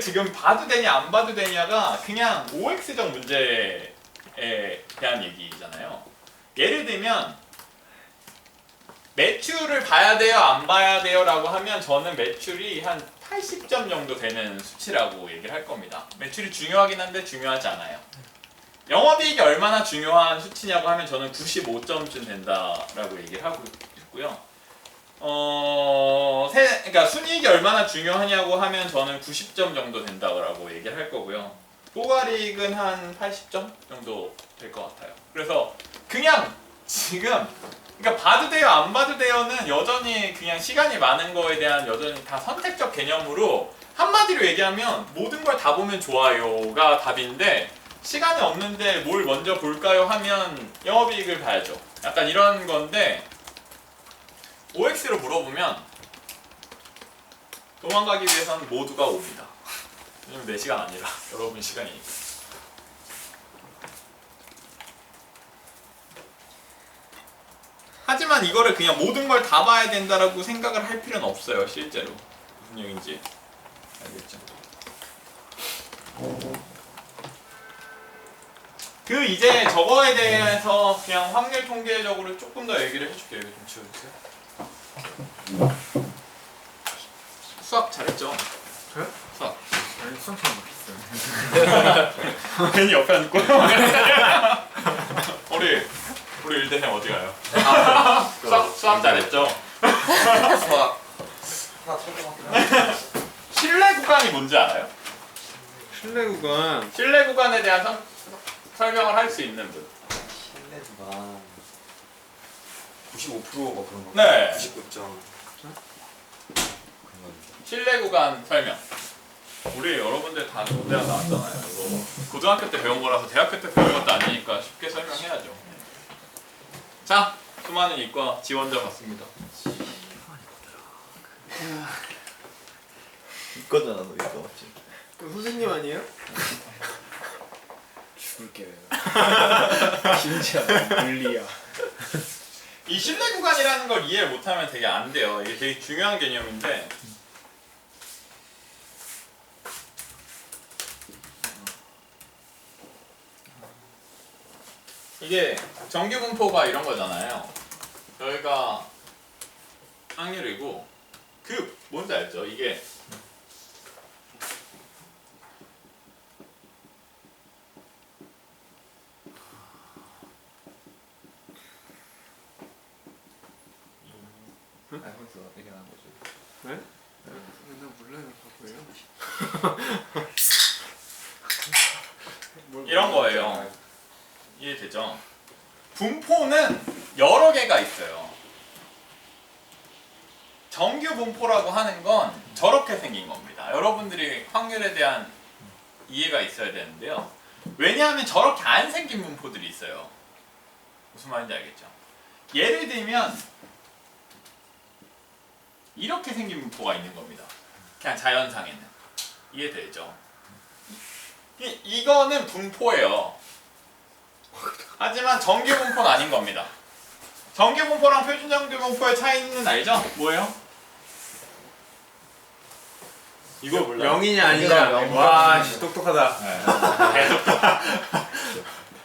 지금 봐도 되냐 안 봐도 되냐가 그냥 OX적 문제에 대한 얘기잖아요. 예를 들면 매출을 봐야 돼요 안 봐야 돼요 라고 하면 저는 매출이 한 80점 정도 되는 수치라고 얘기를 할 겁니다. 매출이 중요하긴 한데 중요하지 않아요. 영업이익이 얼마나 중요한 수치냐고 하면 저는 95점쯤 된다라고 얘기를 하고 있고요. 그러니까 순이익이 얼마나 중요하냐고 하면 저는 90점 정도 된다고 얘기를 할 거고요. 포괄이익은 한 80점 정도 될 것 같아요. 그래서 그냥 지금 그러니까 봐도 돼요 안 봐도 돼요는 여전히 그냥 시간이 많은 거에 대한 여전히 다 선택적 개념으로 한마디로 얘기하면 모든 걸 다 보면 좋아요가 답인데 시간이 없는데 뭘 먼저 볼까요 하면 영업이익을 봐야죠. 약간 이런 건데 OX로 물어보면 도망가기 위해서는 모두가 옵니다. 왜냐면 내 시간 아니라 여러분 시간이니까. 하지만 이거를 그냥 모든 걸 다 봐야 된다라고 생각을 할 필요는 없어요. 실제로 무슨 얘기인지 알겠죠? 그 이제 저거에 대해서 그냥 확률 통계적으로 조금 더 얘기를 해줄게요. 이거 좀 지워주세요. 수학 잘했죠? 저요? 수학. 아니 수학 잘 못했어요. 괜히 옆에 앉고. 우리 일대생 어디 가요? 수학 잘했죠? 수학 하나 틀린 것 같긴 한데. 실내 구간이 뭔지 알아요? 실내 구간 실내 구간에 대한 설명을 할 수 있는 분. 실내 구간 95%가 그런 거. 네. 99점. 실내 구간 설명. 우리 여러분들 다 고대학 나왔잖아요. 이거 고등학교 때 배운 거라서 대학교 때 배운 것도 아니니까 쉽게 설명해야죠. 자, 수많은 이과 지원자 봤습니다. 이거잖아 너 이거 맞지? 그 선생님 아니에요? 죽을게. 진짜 물리야. 이 실내 구간이라는 걸 이해를 못하면 되게 안 돼요. 이게 되게 중요한 개념인데 이게 정규 분포가 이런 거잖아요. 여기가 확률이고 그 뭔지 알죠? 이게 알고있어 이게 나온 거지. 네? 나 몰라요. 바보예요. 이런 거예요. 이해되죠? 분포는 여러 개가 있어요. 정규 분포라고 하는 건 저렇게 생긴 겁니다. 여러분들이 확률에 대한 이해가 있어야 되는데요. 왜냐하면 저렇게 안 생긴 분포들이 있어요. 무슨 말인지 알겠죠? 예를 들면 이렇게 생긴 분포가 있는 겁니다. 그냥 자연상에는. 이해되죠? 이거는 분포예요. 하지만 정규 분포는 아닌 겁니다. 정규 분포랑 표준 정규 분포의 차이는 알죠? 뭐예요? 이거 몰라요? 영이냐 아니냐. 와, 씨 똑똑하다.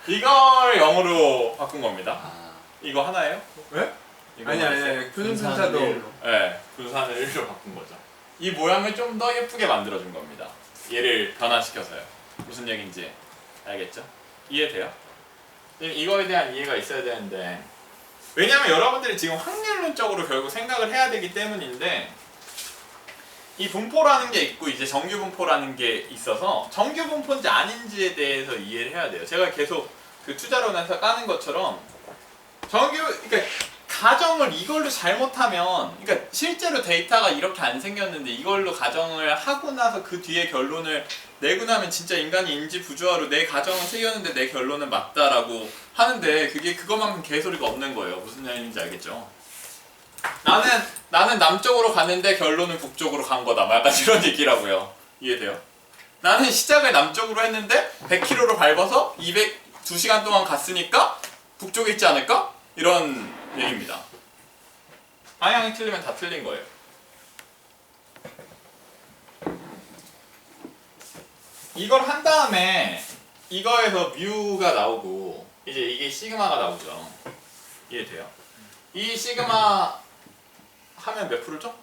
이걸 0으로 바꾼 겁니다. 이거 하나예요? 왜? 이거 아니 하나였어요? 표준 편차도 네, 분산을 1로 바꾼 거죠. 이 모양을 좀 더 예쁘게 만들어준 겁니다. 얘를 변화시켜서요. 무슨 얘기인지 알겠죠? 이해돼요? 이거에 대한 이해가 있어야 되는데 왜냐면 여러분들이 지금 확률론적으로 결국 생각을 해야 되기 때문인데 이 분포라는 게 있고 이제 정규 분포라는 게 있어서 정규 분포인지 아닌지에 대해서 이해를 해야 돼요. 제가 계속 그 투자론에서 까는 것처럼 그러니까 가정을 이걸로 잘못하면 그러니까 실제로 데이터가 이렇게 안 생겼는데 이걸로 가정을 하고 나서 그 뒤에 결론을 내고 나면 진짜 인간이 인지 부조화로 내 가정은 틀렸는데 내 결론은 맞다라고 하는데 그게 그것만큼 개소리가 없는 거예요. 무슨 얘기인지 알겠죠? 나는 남쪽으로 갔는데 결론은 북쪽으로 간 거다. 약간 이런 얘기라고요. 이해돼요? 나는 시작을 남쪽으로 했는데 100km로 밟아서 2시간 동안 갔으니까 북쪽에 있지 않을까? 이런 얘기입니다. 방향이 틀리면 다 틀린 거예요. 이걸 한 다음에 이거에서 뮤가 나오고 이제 이게 시그마가 나오죠. 이해돼요? 이 시그마 하면 몇 프로죠?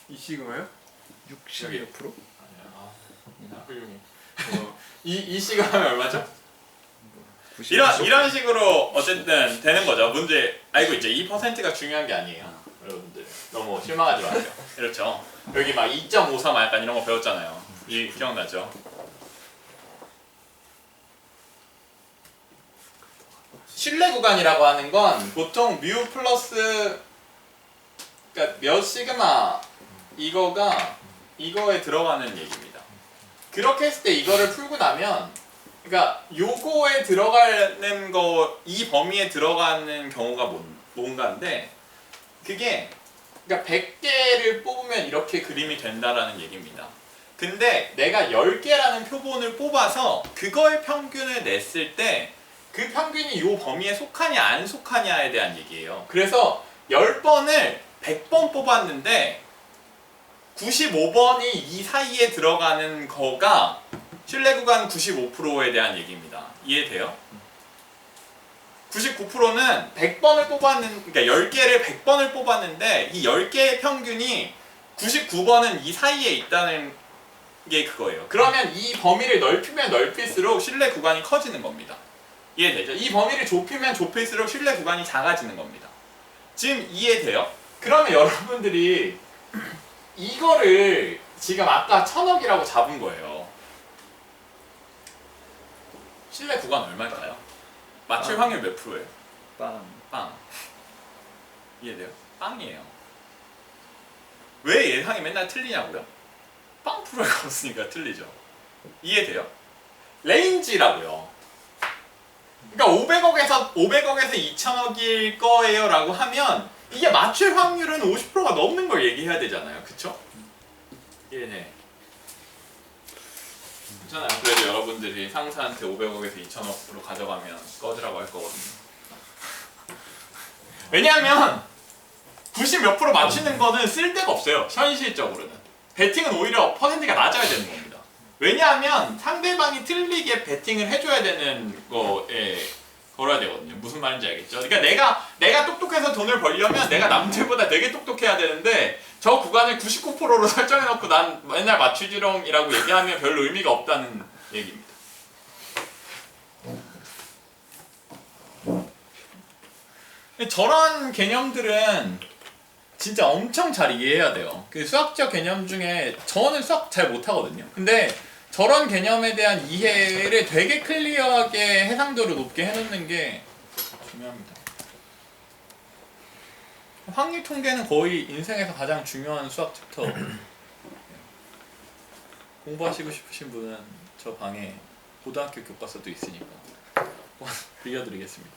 이 시그마요? 60몇 프로? 아니야. 훌륭해. 이 시그마 하면 얼마죠? 90. 이런 식으로 어쨌든 되는 거죠. 문제 알고 있죠? 2%가 중요한 게 아니에요. 여러분들 너무 실망하지 마세요. 그렇죠? 여기 막 2.53 약간 이런 거 배웠잖아요. 이 기억나죠? 신뢰 구간이라고 하는 건 보통 뮤 플러스 그러니까 몇 시그마 이거에 들어가는 얘기입니다. 그렇게 했을 때 이거를 풀고 나면 그러니까 요거에 들어가는 거 이 범위에 들어가는 경우가 뭔가인데 그게 그러니까 100개를 뽑으면 이렇게 그림이 된다라는 얘기입니다. 근데 내가 10개라는 표본을 뽑아서 그거의 평균을 냈을 때 그 평균이 요 범위에 속하냐 안 속하냐에 대한 얘기예요. 그래서 10번을 100번 뽑았는데 95번이 이 사이에 들어가는 거가 신뢰 구간 95%에 대한 얘기입니다. 이해돼요? 99%는 100번을 뽑았는 그러니까 10개를 100번을 뽑았는데 이 10개의 평균이 99번은 이 사이에 있다는 게 그거예요. 그러면 이 범위를 넓히면 넓힐수록 신뢰 구간이 커지는 겁니다. 이해되죠? 이 범위를 좁히면 좁힐수록 신뢰 구간이 작아지는 겁니다. 지금 이해돼요? 그러면 여러분들이 이거를 지금 아까 1000억이라고 잡은 거예요. 신뢰 구간 얼마일까요? 맞출 확률 몇 프로예요? 빵. 이해돼요? 빵이에요. 왜 예상이 맨날 틀리냐고요? 빵 프로에 걸었으니까 틀리죠. 이해돼요? 레인지라고요. 그러니까 500억에서 2000억일 거예요 라고 하면 이게 맞출 확률은 50%가 넘는 걸 얘기해야 되잖아요. 그쵸? 네. 괜찮아요. 그래도 여러분들이 상사한테 500억에서 2000억으로 가져가면 꺼지라고 할 거거든요. 왜냐하면 90 몇 프로 맞추는 거는 쓸데가 없어요. 현실적으로는. 배팅은 오히려 퍼센트가 낮아야 되는 겁니다. 왜냐하면 상대방이 틀리게 배팅을 해줘야 되는 거에 걸어야 되거든요. 무슨 말인지 알겠죠? 그러니까 내가 똑똑해서 돈을 벌려면 내가 남들보다 되게 똑똑해야 되는데 저 구간을 99%로 설정해놓고 난 맨날 맞추지롱이라고 얘기하면 별로 의미가 없다는 얘기입니다. 저런 개념들은 진짜 엄청 잘 이해해야 돼요. 그 수학적 개념 중에 저는 수학 잘 못하거든요. 근데 저런 개념에 대한 이해를 되게 클리어하게 해상도를 높게 해놓는 게 중요합니다. 확률 통계는 거의 인생에서 가장 중요한 수학 챕터. 공부하시고 싶으신 분은 저 방에 고등학교 교과서도 있으니까 빌려드리겠습니다.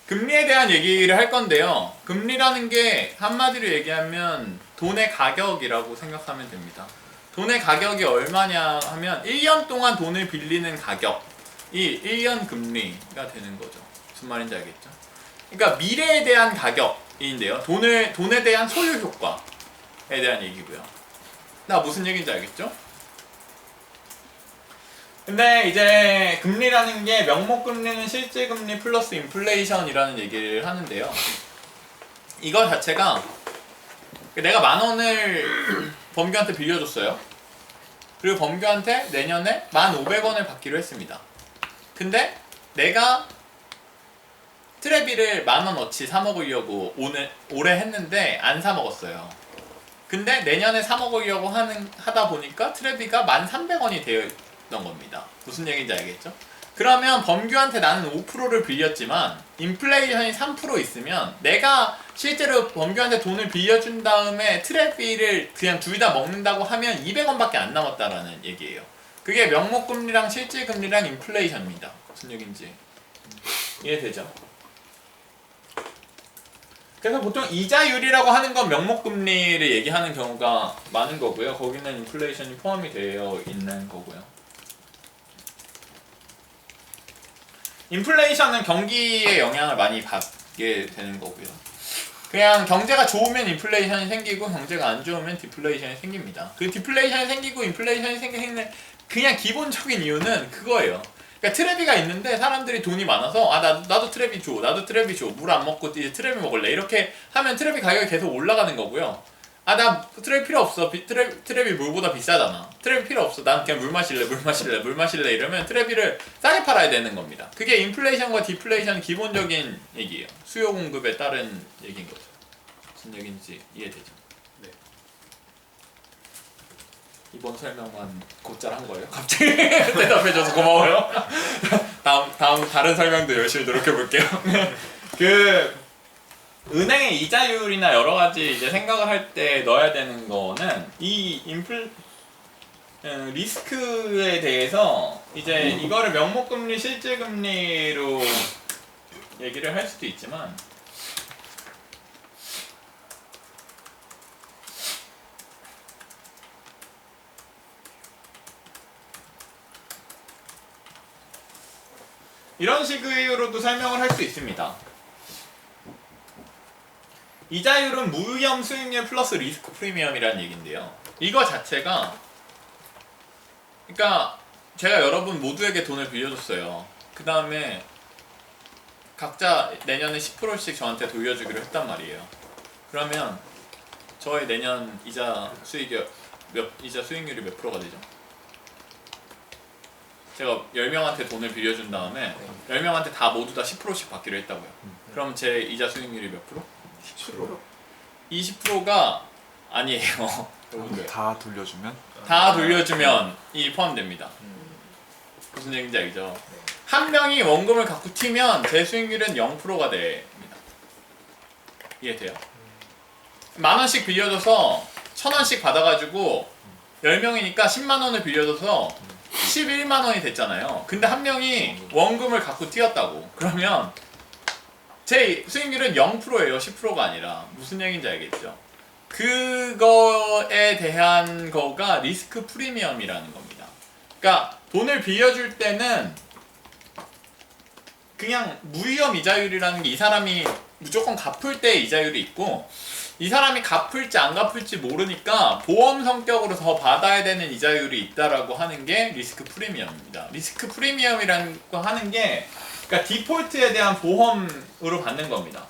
금리에 대한 얘기를 할 건데요. 금리라는 게 한마디로 얘기하면 돈의 가격이라고 생각하면 됩니다. 돈의 가격이 얼마냐 하면 1년 동안 돈을 빌리는 가격이 1년 금리가 되는 거죠. 무슨 말인지 알겠죠? 그러니까 미래에 대한 가격인데요. 돈에 대한 소유 효과에 대한 얘기고요. 나 무슨 얘기인지 알겠죠? 근데 이제 금리라는 게 명목금리는 실질금리 플러스 인플레이션이라는 얘기를 하는데요. 이거 자체가 내가 10,000원을 범규한테 빌려줬어요. 그리고 범규한테 내년에 1,500원을 받기로 했습니다. 근데 내가 트레비를 10,000원어치 사 먹으려고 올해 했는데 안 사 먹었어요. 근데 내년에 사 먹으려고 하다 보니까 트레비가 1,300원이 되어 있던 겁니다. 무슨 얘기인지 알겠죠? 그러면 범규한테 나는 5%를 빌렸지만 인플레이션이 3% 있으면 내가 실제로 범규한테 돈을 빌려준 다음에 트레비를 그냥 둘 다 먹는다고 하면 200원밖에 안 남았다라는 얘기예요. 그게 명목금리랑 실질금리랑 인플레이션입니다. 무슨 얘기인지 이해되죠? 그래서 보통 이자율이라고 하는 건 명목금리를 얘기하는 경우가 많은 거고요. 거기는 인플레이션이 포함이 되어 있는 거고요. 인플레이션은 경기에 영향을 많이 받게 되는 거고요. 그냥 경제가 좋으면 인플레이션이 생기고 경제가 안 좋으면 디플레이션이 생깁니다. 그 디플레이션이 생기고 인플레이션이 생기는 그냥 기본적인 이유는 그거예요. 그러니까 트랩이가 있는데 사람들이 돈이 많아서 나도 트랩이 줘, 나도 트랩이 줘, 물 안 먹고 이제 트랩이 먹을래 이렇게 하면 트랩이 가격이 계속 올라가는 거고요. 나 트랩 필요 없어. 트랩이 물보다 비싸잖아. 트랩이 필요 없어. 난 그냥 물 마실래 이러면 트랩이를 싸게 팔아야 되는 겁니다. 그게 인플레이션과 디플레이션 기본적인 얘기예요. 수요 공급에 따른 얘기인 거죠. 무슨 얘기인지 이해되죠? 네. 이번 설명만 곧잘 한 거예요? 갑자기 대답해줘서 고마워요. 다른 설명도 열심히 노력해 볼게요. 은행의 이자율이나 여러 가지 이제 생각을 할 때 넣어야 되는 거는 이 리스크에 대해서 이제 이거를 명목금리, 실질금리로 얘기를 할 수도 있지만 이런 식으로도 설명을 할 수 있습니다. 이자율은 무위험 수익률 플러스 리스크 프리미엄이라는 얘기인데요. 이거 자체가 그러니까 제가 여러분 모두에게 돈을 빌려줬어요. 그 다음에 각자 내년에 10%씩 저한테 돌려주기로 했단 말이에요. 그러면 저의 내년 이자 수익률이 몇 프로가 되죠? 제가 10명한테 돈을 빌려준 다음에 10명한테 모두 다 10%씩 받기로 했다고요. 그럼 제 이자 수익률이 몇 프로? 10%? 20%가 아니에요. 여러분들 다 돌려주면? 다 돌려주면 이 포함됩니다. 무슨 얘기인지 알죠? 한 명이 원금을 갖고 튀면 제 수익률은 0%가 됩니다. 이해돼요? 10,000원씩 빌려줘서 1,000원씩 받아가지고 10명이니까 10만원을 빌려줘서 11만원이 됐잖아요. 근데 한 명이 원금을 갖고 튀었다고. 그러면 제 수익률은 0%예요. 10%가 아니라. 무슨 얘기인지 알겠죠? 그거에 대한 거가 리스크 프리미엄이라는 겁니다. 그러니까 돈을 빌려줄 때는 그냥 무위험 이자율이라는 게 이 사람이 무조건 갚을 때 이자율이 있고 이 사람이 갚을지 안 갚을지 모르니까 보험 성격으로 더 받아야 되는 이자율이 있다라고 하는 게 리스크 프리미엄입니다. 리스크 프리미엄이라는 거 하는 게 그러니까 디폴트에 대한 보험으로 받는 겁니다.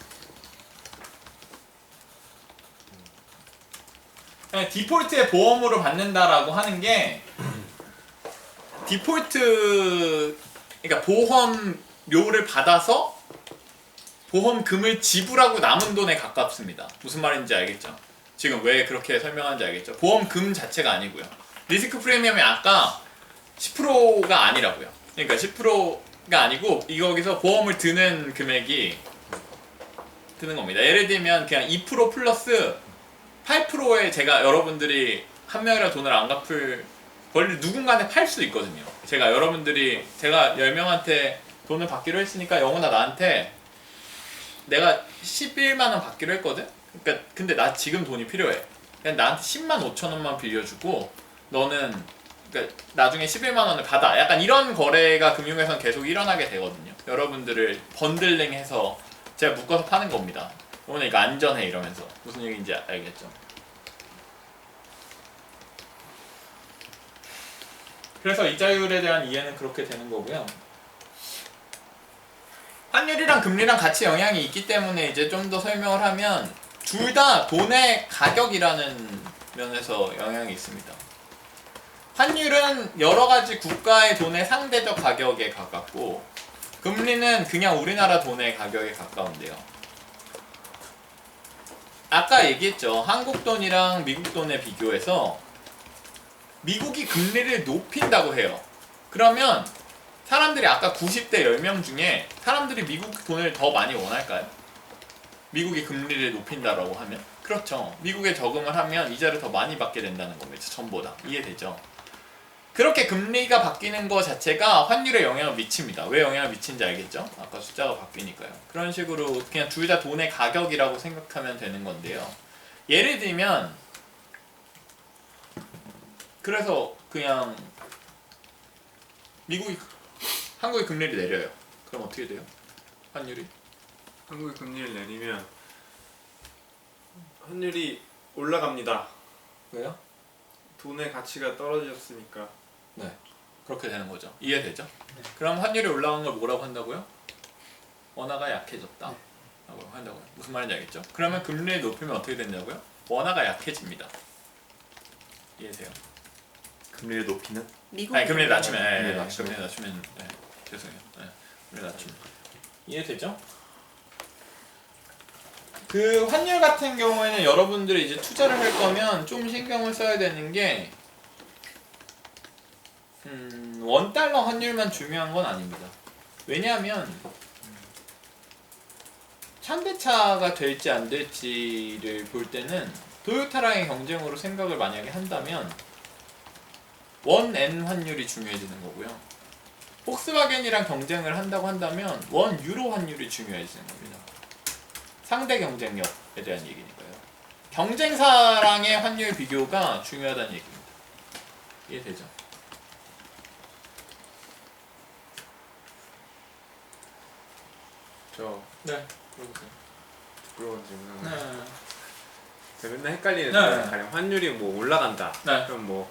디폴트의 보험으로 받는다라고 하는 게 디폴트 그러니까 보험료를 받아서 보험금을 지불하고 남은 돈에 가깝습니다. 무슨 말인지 알겠죠? 지금 왜 그렇게 설명하는지 알겠죠? 보험금 자체가 아니고요. 리스크 프리미엄이 아까 10%가 아니라고요. 그러니까 10%가 아니고 여기서 보험을 드는 금액이 드는 겁니다. 예를 들면 그냥 2% 플러스 8%에 제가 여러분들이 한 명이라도 돈을 안 갚을 권리를 누군가한테 팔 수 있거든요. 제가 10명한테 돈을 받기로 했으니까 영훈아 나한테 내가 11만원 받기로 했거든? 그러니까 근데 나 지금 돈이 필요해. 그냥 나한테 10만 5천 원만 빌려주고 너는 그러니까 나중에 11만원을 받아. 약간 이런 거래가 금융에서는 계속 일어나게 되거든요. 여러분들을 번들링해서 제가 묶어서 파는 겁니다. 오늘 이거 안전해 이러면서. 무슨 얘기인지 알겠죠? 그래서 이자율에 대한 이해는 그렇게 되는 거고요. 환율이랑 금리랑 같이 영향이 있기 때문에 이제 좀 더 설명을 하면 둘 다 돈의 가격이라는 면에서 영향이 있습니다. 환율은 여러 가지 국가의 돈의 상대적 가격에 가깝고 금리는 그냥 우리나라 돈의 가격에 가까운데요. 아까 얘기했죠. 한국 돈이랑 미국 돈에 비교해서 미국이 금리를 높인다고 해요. 그러면 사람들이 아까 90대 10명 중에 사람들이 미국 돈을 더 많이 원할까요? 미국이 금리를 높인다라고 하면? 그렇죠. 미국에 저금을 하면 이자를 더 많이 받게 된다는 겁니다. 전보다. 이해되죠? 그렇게 금리가 바뀌는 것 자체가 환율에 영향을 미칩니다. 왜 영향을 미치는지 알겠죠? 아까 숫자가 바뀌니까요. 그런 식으로 그냥 둘 다 돈의 가격이라고 생각하면 되는 건데요. 예를 들면 그래서 그냥 한국이 금리를 내려요. 그럼 어떻게 돼요? 환율이? 한국이 금리를 내리면 환율이 올라갑니다. 왜요? 돈의 가치가 떨어졌으니까. 네. 그렇게 되는 거죠. 이해되죠? 그럼 환율이 올라간 걸 뭐라고 한다고요? 원화가 약해졌다. 라고 한다고요. 무슨 말인지 알겠죠? 그러면 금리를 높이면 어떻게 되냐고요? 원화가 약해집니다. 이해돼요? 금리를 높이는? 미국 아니 금리를 낮추면 금리를 낮추면. 금리를 낮추면 죄송해요. 금리를 낮추면 이해되죠? 그 환율 같은 경우에는 여러분들이 이제 투자를 할 거면 좀 신경을 써야 되는 게 원달러 환율만 중요한 건 아닙니다. 왜냐하면 현대차가 될지 안 될지를 볼 때는 토요타랑의 경쟁으로 생각을 만약에 한다면 원-엔 환율이 중요해지는 거고요. 폭스바겐이랑 경쟁을 한다고 한다면 원-유로 환율이 중요해지는 겁니다. 상대 경쟁력에 대한 얘기니까요. 경쟁사랑의 환율 비교가 중요하다는 얘기입니다. 이해되죠? 저 네. 그러세요. 부끄러운 질문. 네. 제가 맨날 헷갈리는데 네. 가령 환율이 뭐 올라간다. 네. 그럼 뭐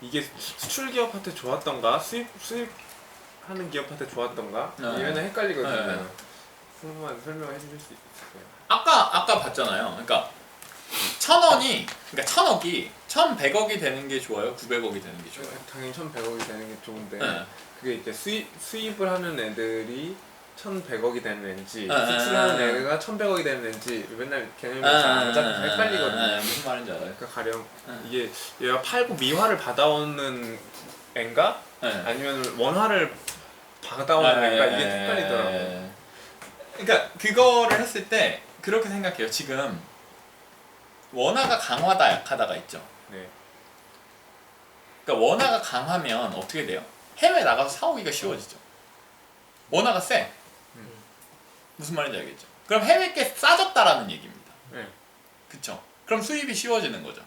이게 수출 기업한테 좋았던가 수입하는 기업한테 좋았던가 네. 이게 맨날 헷갈리거든요. 네. 한번만 설명해 주실 수 있을까요? 아까 봤잖아요. 그러니까 1,000원이 그러니까 1,000억이 1,100억이 되는 게 좋아요. 900억이 되는 게 좋아요. 당연히 1,100억이 되는 게 좋은데 네. 그게 이제 수입을 하는 애들이 1,100억이 되는 앤지 네. 수출하는 애가 1,100억이 되는 앤지 맨날 개념이 잘 안 잡혀서 헷갈리거든요. 무슨 말인지 알아요? 그러니까 가령 네. 이게 얘가 팔고 미화를 받아오는 앤가 네. 아니면 원화를 받아오는 앤가 이게 헷갈리더라고요. 그러니까 그거를 했을 때 그렇게 생각해요. 지금 원화가 강하다 약하다가 있죠. 네. 그러니까 원화가 강하면 어떻게 돼요? 해외 나가서 사오기가 쉬워지죠. 원화가 세. 무슨 말인지 알겠죠? 그럼 해외 게 싸졌다라는 얘기입니다. 네. 그쵸? 그럼 수입이 쉬워지는 거죠.